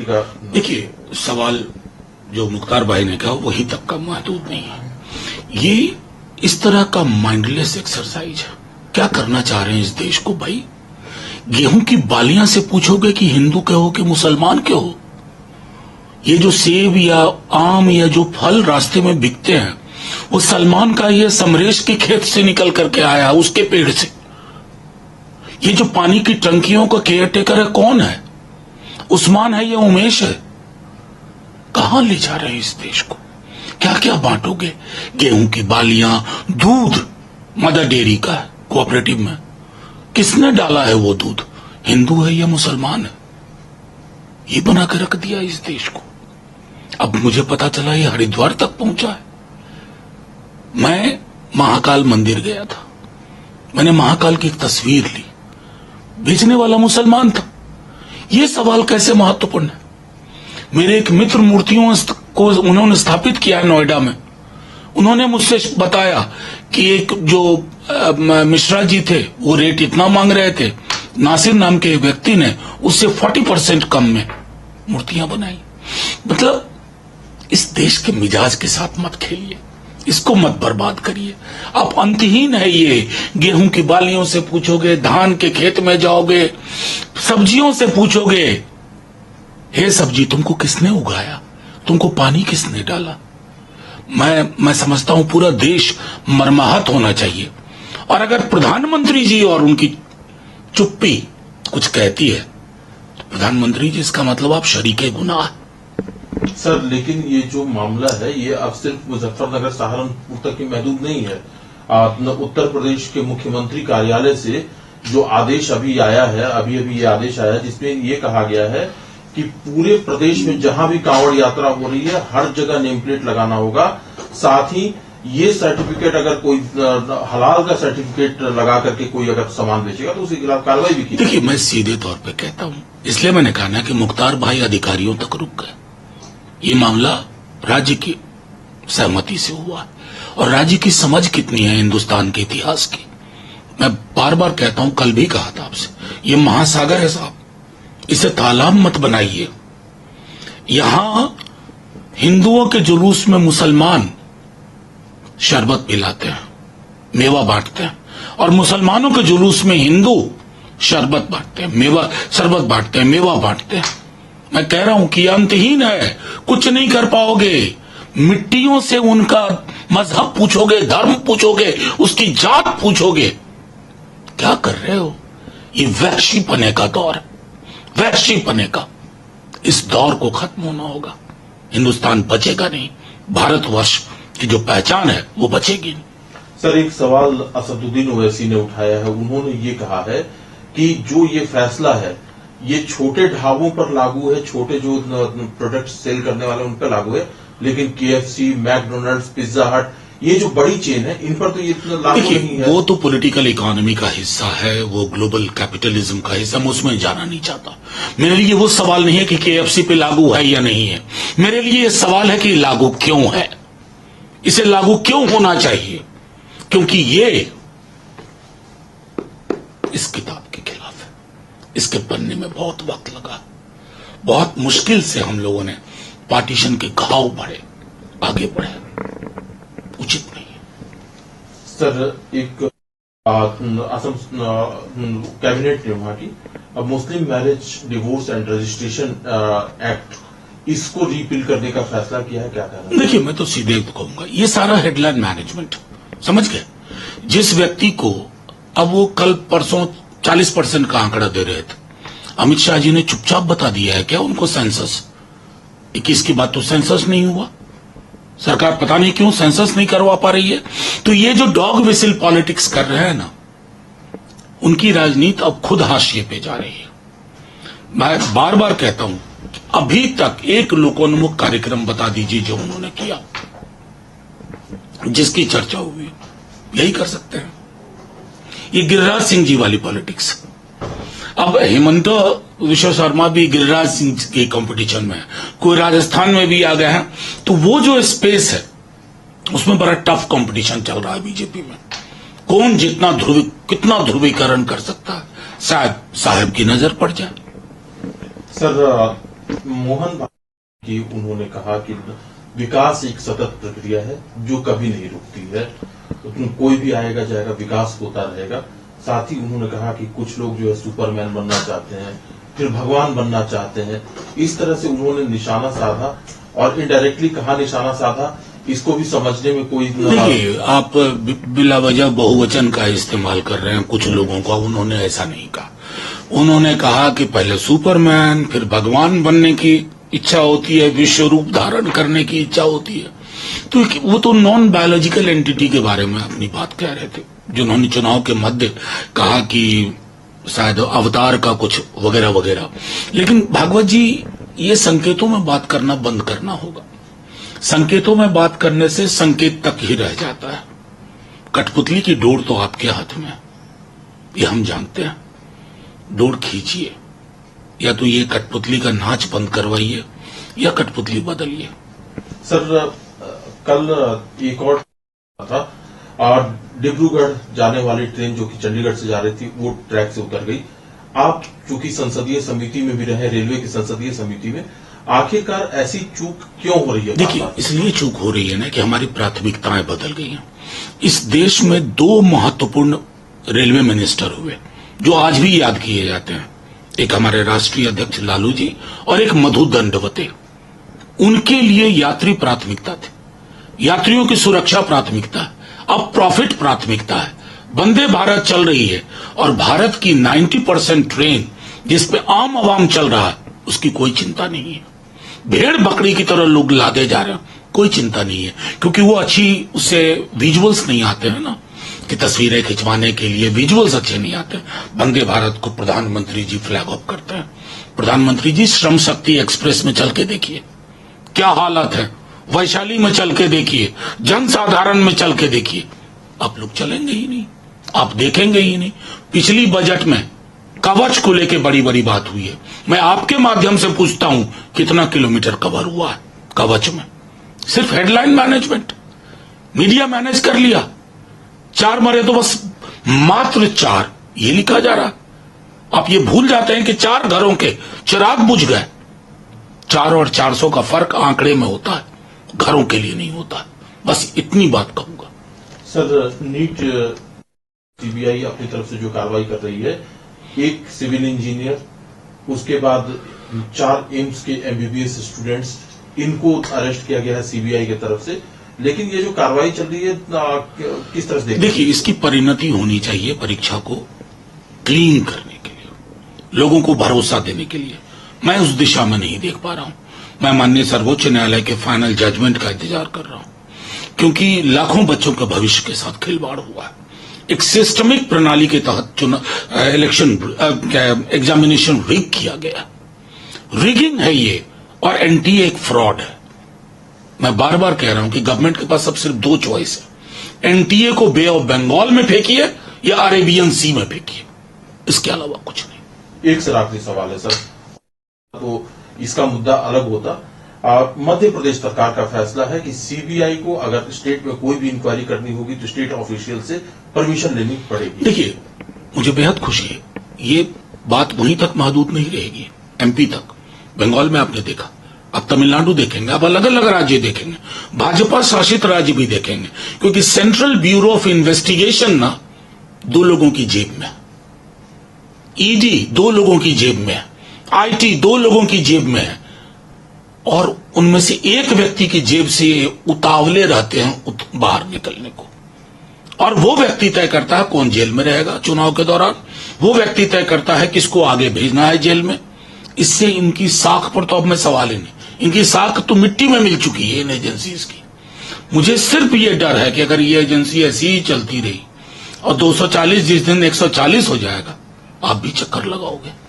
मुख्यमंत्री का। देखिए, सवाल जो मुख्तार भाई ने कहा वही तक का महदूद नहीं है। ये इस तरह का माइंडलेस एक्सरसाइज है। क्या करना चाह रहे हैं इस देश को भाई? गेहूं की बालियां से पूछोगे कि हिंदू के हो कि मुसलमान के हो? ये जो सेब या आम या जो फल रास्ते में बिकते हैं वो सलमान का ये समरेश के खेत से निकल करके आया, उसके पेड़ से। ये जो पानी की टंकियों का केयर टेकर है कौन है? उस्मान है या उमेश है? कहां ले जा रहे हैं इस देश को? क्या क्या बांटोगे? गेहूं की बालियां, दूध मदर डेयरी का है कोऑपरेटिव में। किसने डाला है वो दूध? हिंदू है या मुसलमान है? ये बना के रख दिया इस देश को। अब मुझे पता चला ये हरिद्वार तक पहुंचा है। मैं महाकाल मंदिर गया था, मैंने महाकाल की एक तस्वीर ली, बेचने वाला मुसलमान था। यह सवाल कैसे महत्वपूर्ण है? मेरे एक मित्र मूर्तियों को उन्होंने स्थापित किया है नोएडा में। उन्होंने मुझसे बताया कि एक जो मिश्रा जी थे वो रेट इतना मांग रहे थे, नासिर नाम के व्यक्ति ने उससे 40% कम में मूर्तियां बनाई। मतलब इस देश के मिजाज के साथ मत खेलिए, इसको मत बर्बाद करिए। आप अंतहीन है ये। गेहूं की बालियों से पूछोगे, धान के खेत में जाओगे, सब्जियों से पूछोगे, हे सब्जी तुमको किसने उगाया? तुमको पानी किसने डाला? मैं समझता हूं पूरा देश मर्माहत होना चाहिए। और अगर प्रधानमंत्री जी और उनकी चुप्पी कुछ कहती है तो प्रधानमंत्री जी इसका मतलब आप शरीके गुनाह। सर लेकिन ये जो मामला है ये अब सिर्फ मुजफ्फरनगर सहारनपुर तक ही महदूद नहीं है। उत्तर प्रदेश के मुख्यमंत्री कार्यालय से जो आदेश अभी आया है, अभी ये आदेश आया जिसमें ये कहा गया है कि पूरे प्रदेश में जहां भी कांवड़ यात्रा हो रही है हर जगह नेम प्लेट लगाना होगा। साथ ही ये सर्टिफिकेट, अगर कोई हलाल का सर्टिफिकेट लगा करके कोई अगर सामान बेचेगा तो उसके खिलाफ कार्रवाई भी की। देखिए, मैं सीधे तौर पे कहता हूं, इसलिए मैंने कहा ना कि मुख्तार भाई अधिकारियों तक रुक गए। ये मामला राज्य की सहमति से हुआ और राज्य की समझ कितनी है हिंदुस्तान के इतिहास की। मैं बार बार कहता हूं, कल भी कहा था आपसे, ये महासागर है साहब, इसे तालाब मत बनाइए। यहां हिंदुओं के जुलूस में मुसलमान शरबत पिलाते हैं, मेवा बांटते हैं, और मुसलमानों के जुलूस में हिंदू शरबत बांटते हैं, शरबत बांटते हैं, मेवा बांटते हैं। मैं कह रहा हूं कि अंतहीन है, कुछ नहीं कर पाओगे। मिट्टियों से उनका मजहब पूछोगे, धर्म पूछोगे, उसकी जात पूछोगे। क्या कर रहे हो? ये वहशीपने का दौर है, वहशीपने का। इस दौर को खत्म होना होगा। हिंदुस्तान बचेगा नहीं, भारतवर्ष की जो पहचान है वो बचेगी नहीं। सर एक सवाल असदुद्दीन ओवैसी ने उठाया है। उन्होंने ये कहा है कि जो ये फैसला है ये छोटे ढाबों पर लागू है, छोटे जो प्रोडक्ट सेल करने वाले उन पर लागू है, लेकिन KFC, मैकडोनल्ड्स, पिज्जा हट, ये जो बड़ी चेन है इन पर तो ये लागू नहीं है। वो तो पॉलिटिकल इकोनॉमी का हिस्सा है, वो ग्लोबल कैपिटलिज्म का हिस्सा, मैं उसमें जाना नहीं चाहता। मेरे लिए वो सवाल नहीं है कि KFC पे लागू है या नहीं है। मेरे लिए ये सवाल है कि लागू क्यों है, इसे लागू क्यों होना चाहिए। क्योंकि ये इस किताब के खिलाफ है। इसके बनने में बहुत वक्त लगा, बहुत मुश्किल से हम लोगों ने पार्टीशन के घाव बढ़े, आगे बढ़े, उचित नहीं है। सर एक असम कैबिनेट ने वहां की मुस्लिम marriage divorce and registration act, इसको रिपील करने का फैसला किया है, क्या कहना है? देखिए, मैं तो सीधे कहूंगा ये सारा हेडलाइन मैनेजमेंट, समझ गए। जिस व्यक्ति को अब वो कल परसों 40% का आंकड़ा दे रहे थे, अमित शाह जी ने चुपचाप बता दिया है क्या उनको सेंसस 21 की बात तो सेंसस नहीं हुआ। सरकार पता नहीं क्यों सेंसस नहीं करवा पा रही है। तो ये जो डॉग विसिल पॉलिटिक्स कर रहे हैं ना, उनकी राजनीति अब खुद हाशिए पे जा रही है। मैं बार बार कहता हूं, अभी तक एक लोकोन्मुख कार्यक्रम बता दीजिए जो उन्होंने किया, जिसकी चर्चा हुई। यही कर सकते हैं। ये गिरिराज सिंह जी वाली पॉलिटिक्स। अब हेमंत विश्व शर्मा भी गिरिराज सिंह के कंपटीशन में है, कोई राजस्थान में भी आ गए हैं। तो वो जो स्पेस है उसमें बड़ा टफ कंपटीशन चल रहा है बीजेपी में। कौन कितना ध्रुवीकरण कर सकता है, शायद साहब की नजर पड़ जाए। सर मोहन भागवत की उन्होंने कहा कि विकास एक सतत प्रक्रिया है जो कभी नहीं रुकती है, कोई भी आएगा जाएगा, विकास होता रहेगा। साथ ही उन्होंने कहा कि कुछ लोग जो है सुपरमैन बनना चाहते हैं, फिर भगवान बनना चाहते हैं। इस तरह से उन्होंने निशाना साधा और इनडायरेक्टली कहा निशाना साधा, इसको भी समझने में कोई देखिए, आप बिला वजह बहुवचन का इस्तेमाल कर रहे हैं कुछ लोगों का। उन्होंने ऐसा नहीं कहा। उन्होंने कहा कि पहले सुपरमैन फिर भगवान बनने की इच्छा होती है, विश्व रूप धारण करने की इच्छा होती है। तो वो तो नॉन बायोलॉजिकल एंटिटी के बारे में अपनी बात कह रहे थे, जिन्होंने चुनाव के मध्य कहा कि शायद अवतार का कुछ वगैरह वगैरह। लेकिन भागवत जी, ये संकेतों में बात करना बंद करना होगा। संकेतों में बात करने से संकेत तक ही रह जाता है। कठपुतली की डोर तो आपके हाथ में है, ये हम जानते हैं। डोर खींचिए, या तो ये कठपुतली का नाच बंद करवाइए या कठपुतली बदलिए। सर, कल एक और था और डिब्रूगढ़ जाने वाली ट्रेन जो कि चंडीगढ़ से जा रही थी वो ट्रैक से उतर गई। आप चूंकि संसदीय समिति में भी रहे, रेलवे की संसदीय समिति में, आखिरकार ऐसी चूक क्यों हो रही है? देखिए, इसलिए चूक हो रही है ना कि हमारी प्राथमिकताएं बदल गई हैं। इस देश में 2 महत्वपूर्ण रेलवे मिनिस्टर हुए जो आज भी याद किए जाते हैं। एक हमारे राष्ट्रीय अध्यक्ष लालू जी और एक मधु दंडवते। उनके लिए यात्री प्राथमिकता थे, यात्रियों की सुरक्षा प्राथमिकता है। अब प्रॉफिट प्राथमिकता है। वंदे भारत चल रही है और भारत की 90% ट्रेन जिसपे आम आवाम चल रहा है, उसकी कोई चिंता नहीं है। भेड़ बकरी की तरह लोग लादे जा रहे हैं, कोई चिंता नहीं है, क्योंकि वो अच्छी उससे विजुअल्स नहीं आते हैं ना, कि तस्वीरें खिंचवाने के लिए विजुअल्स अच्छे नहीं आते। वंदे भारत को प्रधानमंत्री जी फ्लैग ऑफ करते हैं। प्रधानमंत्री जी, श्रम शक्ति एक्सप्रेस में चल के देखिए क्या हालत है, वैशाली में चल के देखिए, जनसाधारण में चल के देखिए। आप लोग चलेंगे ही नहीं, आप देखेंगे ही नहीं। पिछली बजट में कवच को लेके बड़ी बड़ी बात हुई है। मैं आपके माध्यम से पूछता हूं, कितना किलोमीटर कवर हुआ है कवच में? सिर्फ हेडलाइन मैनेजमेंट, मीडिया मैनेज कर लिया। 4 मरे तो बस मात्र 4 ये लिखा जा रहा। आप ये भूल जाते हैं कि 4 घरों के चिराग बुझ गए। 4 और 400 का फर्क आंकड़े में होता है, घरों के लिए नहीं होता। बस इतनी बात कहूंगा। सर, नीट सीबीआई अपनी तरफ से जो कार्रवाई कर रही है, एक सिविल इंजीनियर, उसके बाद 4 एम्स के एमबीबीएस स्टूडेंट्स, इनको अरेस्ट किया गया है सीबीआई की तरफ से। लेकिन ये जो कार्रवाई चल रही है, किस तरह से देखिए, इसकी परिणति होनी चाहिए परीक्षा को क्लीन करने के लिए, लोगों को भरोसा देने के लिए। मैं उस दिशा में नहीं देख पा रहा हूं। मैं माननीय सर्वोच्च न्यायालय के फाइनल जजमेंट का इंतजार कर रहा हूं, क्योंकि लाखों बच्चों के भविष्य के साथ खिलवाड़ हुआ है। एक सिस्टमिक प्रणाली के तहत इलेक्शन एग्जामिनेशन रिग किया गया। रिगिंग है ये, और एनटीए एक फ्रॉड है। मैं बार बार कह रहा हूं कि गवर्नमेंट के पास अब सिर्फ 2 चॉइस है। एनटीए को बे ऑफ बंगाल में फेंकिए या अरेबियन सी में फेंकिए, इसके अलावा कुछ नहीं। एक सर आखिरी सवाल है सर, तो इसका मुद्दा अलग होता। मध्य प्रदेश सरकार का फैसला है कि सीबीआई को अगर स्टेट में कोई भी इंक्वायरी करनी होगी तो स्टेट ऑफिशियल से परमिशन लेनी पड़ेगी। देखिए, मुझे बेहद खुशी है, ये बात वहीं तक महदूद नहीं रहेगी, एमपी तक। बंगाल में आपने देखा, अब तमिलनाडु देखेंगे, अब अलग अलग राज्य देखेंगे, भाजपा शासित राज्य भी देखेंगे, क्योंकि सेंट्रल ब्यूरो ऑफ इन्वेस्टिगेशन ना 2 लोगों की जेब में, ईडी 2 लोगों की जेब में, आईटी 2 लोगों की जेब में है, और उनमें से एक व्यक्ति की जेब से उतावले रहते हैं बाहर निकलने को। और वो व्यक्ति तय करता है कौन जेल में रहेगा चुनाव के दौरान, वो व्यक्ति तय करता है किसको आगे भेजना है जेल में। इससे इनकी साख पर तो अब मैं सवाल ही नहीं, इनकी साख तो मिट्टी में मिल चुकी है इन एजेंसीज की। मुझे सिर्फ ये डर है कि अगर ये एजेंसी ऐसी ही चलती रही और 240 जिस दिन 140 हो जाएगा, आप भी चक्कर लगाओगे।